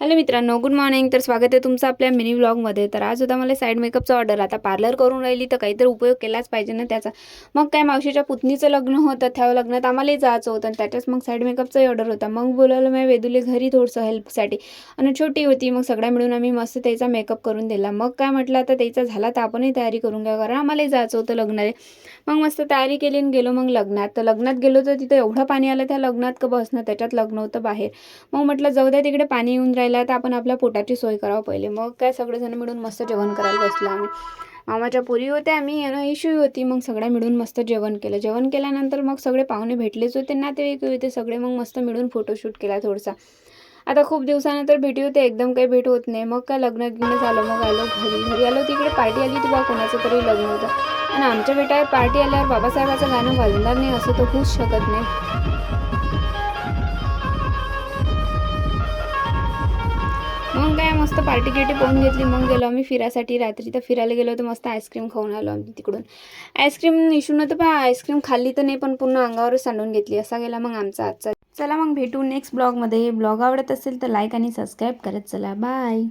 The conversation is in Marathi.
हॅलो मित्रांनो, गुड मॉर्निंग. तर स्वागत आहे तुमचं आपल्या मिनी व्लॉगमध्ये. तर आज होता मला साईड मेकअपचा ऑर्डर. आता पार्लर करून राहिली तर काहीतरी उपयोग केलाच पाहिजे ना त्याचा. मग काय मावशीच्या पुतणीचं लग्न होतं, त्या लग्नात आम्हालाही जायचं होतं आणि त्याच्याच मग साईड मेकअपचाही ऑर्डर होता. मग बोलावलं मी वेदूले घरी थोडंसं हेल्पसाठी. आणि छोटी होती, मग सगळ्या मिळून आम्ही मस्त त्याचा मेकअप करून दिला. मग काय म्हटलं आता त्याचा झाला तर आपणही तयारी करून घ्या, कारण आम्हालाही जायचं होतं लग्नाला. मग मस्त तयारी केली आणि गेलो मग लग्नात. तर लग्नात गेलो तर तिथं एवढं पाणी आलं त्या लग्नात का बस ना, त्याच्यात लग्न होतं बाहेर. मग म्हटलं जाऊ द्या, तिकडे पाणी येऊन राहिलं तर आपण आपल्या पोटाची सोय करावं पहिले. मग काय सगळेजण मिळून मस्त जेवण करायला बसलो आम्ही. मामाच्या पोरी होत्या, आम्ही आणि इशू होती. मग सगळ्या मिळून मस्त जेवण केलं. जेवण केल्यानंतर मग सगळे पाहुणे भेटलेच होते, नातेवाईक होते सगळे. मग मस्त मिळून फोटोशूट केला थोडासा. आता खूप दिवसानंतर भेटी होते, एकदम काही भेट होत नाही. मग काय लग्न गिग्न झालं, मग आलो घरी. घरी आलो तिकडे पार्टी आली होती बा, कोणाचं तरी लग्न होतं. आणि आमच्या बेटा पार्टी आल्यावर बाबासाहेबाचं गाणं वाजणार नाही असं तर होऊच शकत नाही. मग काय मस्त पार्टी गिटी पाहून घेतली. मग गेलो आम्ही फिरायसाठी रात्री. तर फिरायला गेलो तर मस्त आईस्क्रीम खाऊन आलो आम्ही तिकडून. आईस्क्रीम इशू नव्हतं पहा, आईस्क्रीम खाल्ली तर नाही पण पूर्ण अंगावरच सांडून घेतली. असा गेला मग आमचा आजचा. चला मग भेटू नेक्स्ट ब्लॉगमध्ये. ब्लॉग आवडत असेल तर लाईक आणि सबस्क्राईब करत चला. बाय.